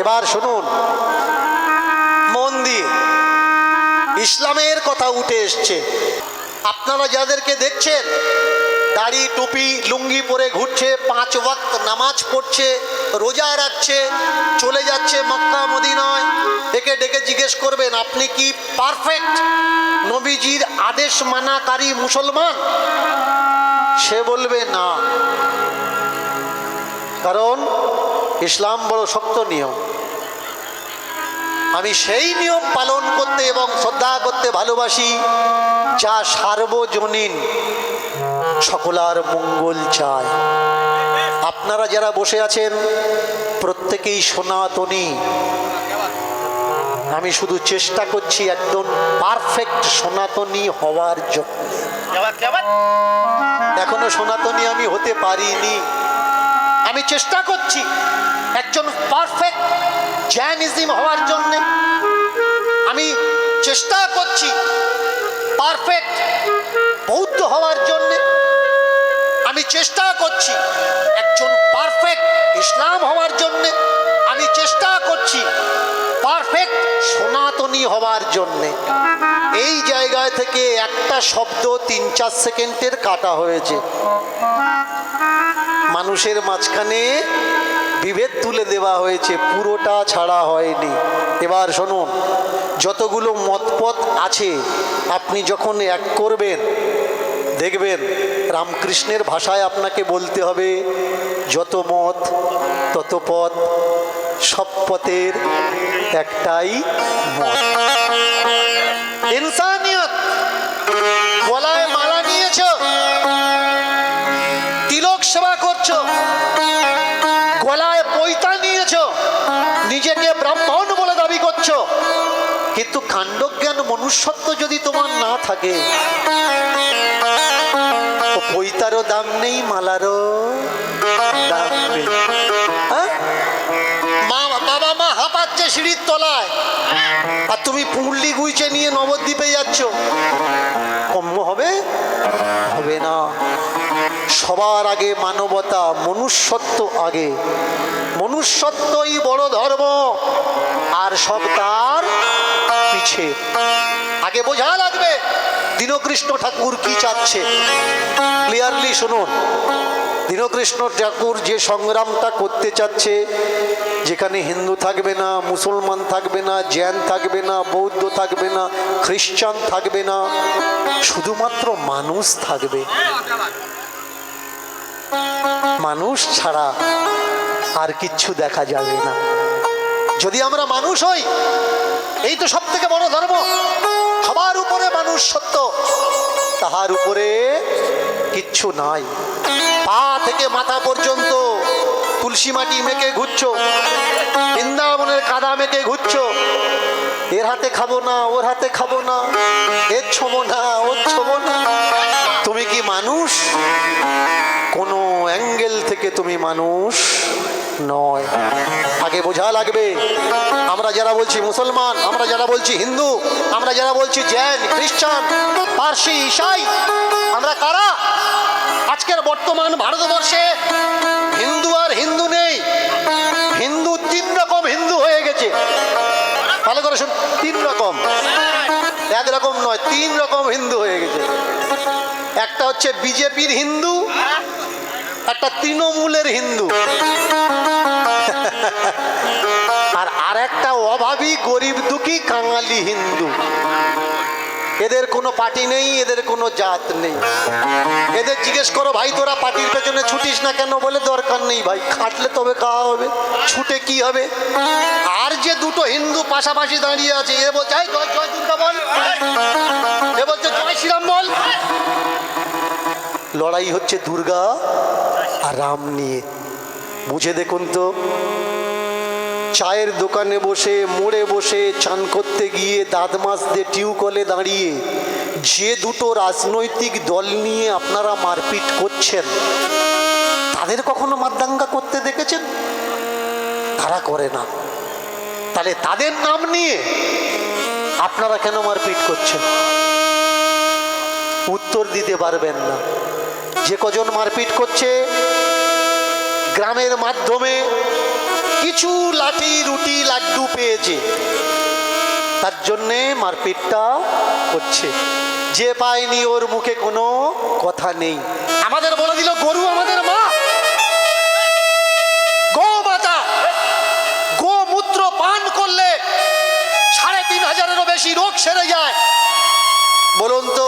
এবার শুনুন মন দিয়ে, ইসলামের কথা উঠে এসছে। আপনারা যাদেরকে দেখছেন দাড়ি টুপি লুঙ্গি পরে ঘুরছে, 5 ওয়াক্ত নামাজ পড়ছে, রোজা রাখছে, চলে যাচ্ছে মক্কা মদিনায়, একে ডেকে জিজ্ঞেস করবেন আপনি কি পারফেক্ট নবীজির আদেশ মানাকারী মুসলমান? সে বলবে না, কারণ ইসলাম বড় শক্ত নিয়ম। আমি সেই নিয়ম পালন করতে এবং শ্রদ্ধা করতে ভালোবাসি যা সার্বজনীন সকলার মঙ্গল চায়। আপনারা যারা বসে আছেন প্রত্যেকেই সনাতনী। আমি শুধু চেষ্টা করছি একদম পারফেক্ট সনাতনী হওয়ার জন্য। এখনো সনাতনী আমি হতে পারিনি, আমি চেষ্টা করছি একজন পারফেক্ট জৈনিজম হওয়ার জন্য। আমি চেষ্টা করছি পারফেক্ট বৌদ্ধ হওয়ার জন্য। আমি চেষ্টা করছি একজন পারফেক্ট ইসলাম হওয়ার জন্য। আমি চেষ্টা করছি পারফেক্ট সনাতনী হওয়ার জন্য। এই জায়গায় থেকে একটা শব্দ 3-4 সেকেন্ডের কাটা হয়েছে, মানুষের মাঝখানে বিভেদ তুলে দেওয়া হয়েছে, পুরোটা ছাড়া হয়নি। এবার শুনুন, যতগুলো মতপথ আছে আপনি যখন এক করবেন দেখবেন রামকৃষ্ণের ভাষায় আপনাকে বলতে হবে যত মত তত পথ, সব পথের একটাই মত। ইনসানিয়ত, গলায় মালা নিয়েছ, তিলক সেবা করছো, গলায় পৈতা নিয়েছ, নিজেকে ব্রাহ্মণ বলে দাবি করছো, কিন্তু কাণ্ডজ্ঞান মনুষ্যত্ব যদি তোমার না থাকে, পৈতারও দাম নেই, মালারও দাম নেই। বাবা মা হাঁপাচ্ছে সিঁড়ির তলায়, আর তুমি পুঁড়লি গুইচে নিয়ে নবদ্বীপে যাচ্ছ, কম্য হবে? হবে না। সবার আগে মানবতা, মনুষ্যত্ব আগে। মনুষ্যত্বই বড় ধর্ম, আর সব তার পিছে। আগে বোঝা লাগবে দীনকৃষ্ণ ঠাকুর কি চাচ্ছে। ক্লিয়ারলি শুনুন, দীনকৃষ্ণ ঠাকুর যে সংগ্রামটা করতে চাচ্ছে, যেখানে হিন্দু থাকবে না, মুসলমান থাকবে না, জৈন থাকবে না, বৌদ্ধ থাকবে না, খ্রিস্টান থাকবে না, শুধুমাত্র মানুষ থাকবে। মানুষ ছাড়া আর কিচ্ছু দেখা যাবে না। যদি আমরা মানুষ হই, এই তো সব থেকে বড় ধর্ম। সবার উপরে মানুষ সত্য, তাহার উপরে কিচ্ছু নাই। পা থেকে মাথা পর্যন্ত তুলসী মাটি মেখে ঘুরছো, বৃন্দাবনের কাদা মেখে ঘুরছো, এর হাতে খাবো না, ওর হাতে খাবো না, এর ছোবো না, ওর ছোবো না। তুমি কি মানুষ? কোনো অ্যাঙ্গেল থেকে তুমি মানুষ নয়। আগে বোঝা লাগবে, আমরা যারা বলছি মুসলমান, আমরা যারা বলছি হিন্দু, আমরা যারা বলছি জৈন, খ্রিস্টান, পার্সি, ঈসাই, আমরা কারা? আজকের বর্তমান ভারতবর্ষে হিন্দু আর হিন্দু নেই। হিন্দু 3 রকম হিন্দু হয়ে গেছে। ভালো করে শুন, 3 রকম, 1 রকম নয়, 3 রকম হিন্দু হয়ে গেছে। একটা হচ্ছে বিজেপির হিন্দু, একটা তৃণমূলের হিন্দু, আর একটা অভাবী গরিব দুঃখী কাঙালি হিন্দু। এদের কোনো পার্টি নেই, এদের কোনো জাত নেই। এদের জিজ্ঞেস করো ভাই তোরা পার্টির পেছনে ছুটিস না কেন? বলে দরকার নেই ভাই, খাটলে তবে খাওয়া হবে, ছুটে কি হবে? আর যে দুটো হিন্দু পাশাপাশি দাঁড়িয়ে আছে, এ বলছে জয় দুর্গা বল, এ বলছে জয় শ্রীরাম বল। লড়াই হচ্ছে দুর্গা আর রাম নিয়ে। বুঝে দেখুন তো, চায়ের দোকানে বসে, মোড়ে বসে, চান করতে গিয়ে, দাঁত মাজতে টিউকলে দাঁড়িয়ে যে দুটো রাজনৈতিক দল নিয়ে আপনারা মারপিট করছেন, তাদের কখনো মারদাঙ্গা করতে দেখেছেন? তারা করে না। তাহলে তাদের নাম নিয়ে আপনারা কেন মারপিট করছেন? উত্তর দিতে পারবেন না। যে কজন মারপিট করছে গ্রামের মাধ্যমে, কিছু লাঠি রুটি লাড্ডু পেয়েছে, তার জন্যে মারপিটটা করছে। যে পায়নি ওর মুখে কোনো কথা নেই। আমাদের বলে দিল গরু আমাদের মা, গোমাতা। গোমূত্র পান করলে ৩৫০০-এরও বেশি রোগ সেরে যায়। বলুন তো,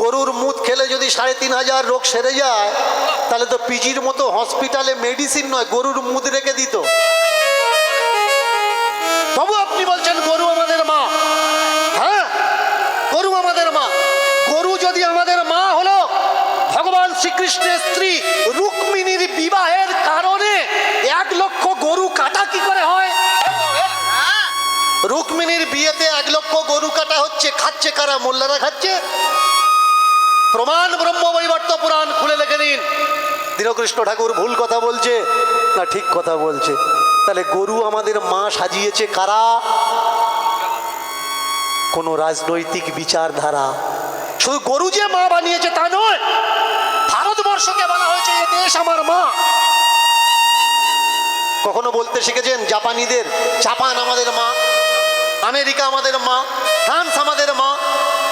গরুর মুত খেলে যদি ৩৫০০ রোগ সেরে যায়, তাহলে তো পিজির মতো হসপিটালে মেডিসিন নয়, গরুর মুত রেখে দিত। তবু আপনি বলছেন গরু আমাদের মা। হ্যাঁ, গরু আমাদের মা। গরু যদি আমাদের মা হলো, ভগবান শ্রীকৃষ্ণের স্ত্রী রুক্মিণীর বিবাহের কারণে ১ লক্ষ গরু কাটা কি করে হয়? রুক্মিণীর বিয়েতে ১ লক্ষ গরু কাটা হচ্ছে। খাচ্ছে কারা? মোল্লারা খাচ্ছে। প্রমাণ ব্রহ্মবৈবর্ত পুরাণ খুলে লিখে নিন। দীনকৃষ্ণ ঠাকুর ভুল কথা বলছে না ঠিক কথা বলছে? তাহলে গরু আমাদের মা সাজিয়েছে কারা? কোন রাজনৈতিক বিচারধারা। শুধু গরু যে মা বানিয়েছে তা নয়, ভারতবর্ষকে বলা হয়েছে এ দেশ আমার মা। কখনো বলতে শিখেছেন জাপানিদের, জাপান আমাদের মা, আমেরিকা আমাদের মা, ফ্রান্স আমাদের মা?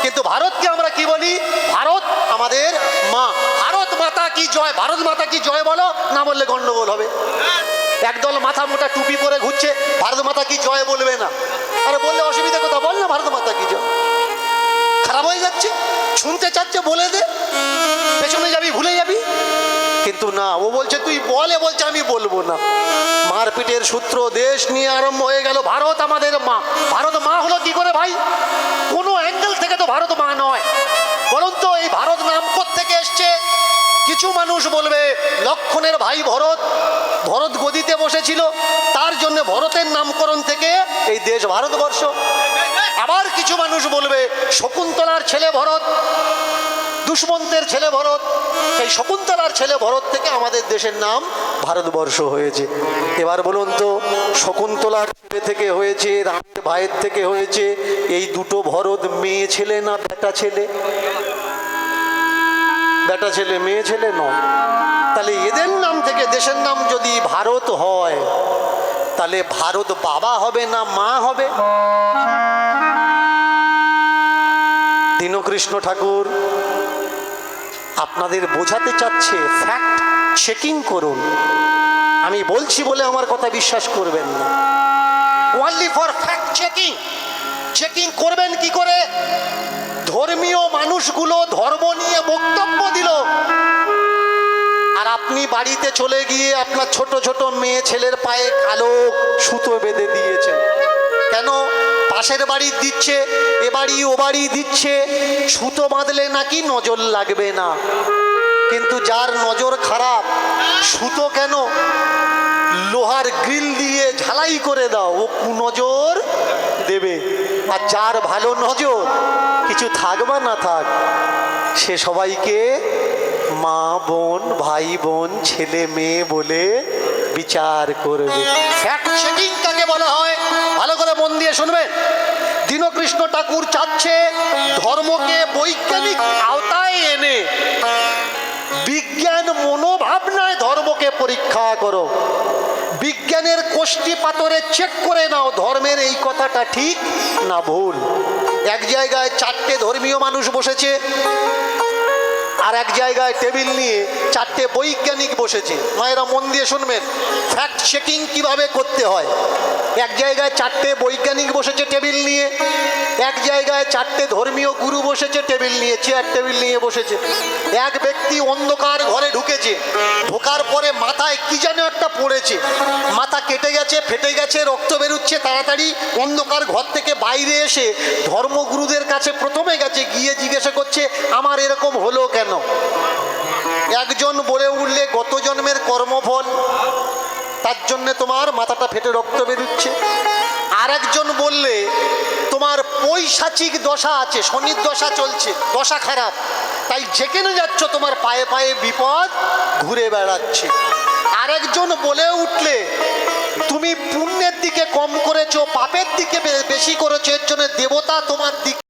কিন্তু ভারতকে আমরা কি বলি? ভারত আমাদের মা। ভারত মাতা কি জয়, ভারত মাতা কি জয় বলো, না বললে গন্ডগোল হবে। একদল মাথা মোটা টুপি পরে ঘুরছে, ভারত মাতা কি জয় বলবে না। আরে বললে অসুবিধা কথা, বল না ভারত মাতা কি জয়। খারাপ হয়ে যাচ্ছে, শুনতে চাচ্ছে বলে দে, পেছনে যাবি ভুলে যাবি। কিন্তু না, ও বলছে তুই বলে, বলছে আমি বলবো না। মারপিটের সূত্র দেশ নিয়ে আরম্ভ হয়ে গেল। ভারত আমাদের মা। ভারত মা হলো কি করে ভাই? কোনো অ্যাঙ্গেল থেকে তো ভারত মা নয়। বলুন তো এই ভারত নাম কোত্থেকে এসছে? কিছু মানুষ বলবে লক্ষণের ভাই ভরত, ভরত গদিতে বসেছিল, তার জন্য ভরতের নামকরণ থেকে এই দেশ ভারতবর্ষ। আবার কিছু মানুষ বলবে শকুন্তলার ছেলে ভরত, দুষ্মন্তের ছেলে ভরত, সেই শকুন্তলার ছেলে ভরত থেকে আমাদের দেশের নাম ভারতবর্ষ হয়েছে। এবার বলুন তো, শকুন্তলার ছেলে থেকে হয়েছে, রামের ভাইয়ের থেকে হয়েছে, এই দুটো ভরত মেয়ে ছেলে না বেটা ছেলে? বেটা ছেলে, মেয়ে ছেলে নয়। তাহলে এদের নাম থেকে দেশের নাম যদি ভারত হয়, তাহলে ভারত বাবা হবে না মা হবে? দীনকৃষ্ণ ঠাকুর আপনাদের বোঝাতে চাচ্ছে, ফ্যাক্ট চেকিং করুন। আমি বলছি বলে আমার কথা বিশ্বাস করবেন না। Only for fact checking. Checking করবেন কি করে? ধর্মীয় মানুষগুলো ধর্ম নিয়ে বক্তব্য দিল, আর আপনি বাড়িতে চলে গিয়ে আপনার ছোট ছোট মেয়ে ছেলের পায়ে কালো সুতো বেঁধে দিয়েছেন। কেন? পাশের বাড়ি দিচ্ছে, এ বাড়ি ও বাড়ি দিচ্ছে, সুতো বাঁধলে নাকি নজর লাগবে না। কিন্তু যার নজর খারাপ, সুতো কেন, লোহার গ্রিল দিয়ে ঝালাই করে দাও, ও কুনজর দেবে। আর যার ভালো নজর, কিছু থাক বা না থাক, সে সবাইকে মা বোন, ভাই বোন, ছেলে মেয়ে বলে বিচার করবে। ফ্যাক্ট চেকিং কাকে বলা হয়? ভালো করে মন দিয়ে শুনবেন। দীনকৃষ্ণ ঠাকুর চাচ্ছে ধর্মকে বৈজ্ঞানিক আওতায় এনে বিজ্ঞান মনোভাবনায় ধর্মকে পরীক্ষা করো। বিজ্ঞানের কোষ্ঠী পাথরে চেক করে নাও ধর্মের এই কথাটা ঠিক না ভুল। এক জায়গায় 4টে ধর্মীয় মানুষ বসেছে, আর এক জায়গায় টেবিল নিয়ে 4টে বৈজ্ঞানিক বসেছে। মায়েরা মন দিয়ে শুনবেন, ফ্যাক্ট চেকিং কিভাবে করতে হয়। এক জায়গায় 4টে বৈজ্ঞানিক বসেছে টেবিল নিয়ে, এক জায়গায় 4টে ধর্মীয় গুরু বসেছে টেবিল নিয়ে, চেয়ার টেবিল নিয়ে বসেছে। এক ব্যক্তি অন্ধকার ঘরে ঢুকেছে, ঢোকার পরে মাথায় কি যেন একটা পড়েছে, মাথা কেটে গেছে, ফেটে গেছে, রক্ত বেরোচ্ছে। তাড়াতাড়ি অন্ধকার ঘর থেকে বাইরে এসে ধর্মগুরুদের কাছে প্রথমে গেছে, গিয়ে জিজ্ঞাসা করছে আমার এরকম হলো কেন? একজন বলে উঠলে গত জন্মের কর্মফল, তার জন্য তোমার মাথাটা ফেটে রক্ত বেরোচ্ছে। আর একজন বললে তোমার পৈশাচিক দশা আছে, শনির দশা চলছে, দশা খারাপ, তাই যেখানে যাচ্ছ তোমার পায়ে পায়ে বিপদ ঘুরে বেড়াচ্ছে। আর একজন বলে উঠলে তুমি পুণ্যের দিকে কম করেছো, পাপের দিকে বেশি করেছো, এর জন্য দেবতা তোমার দিকে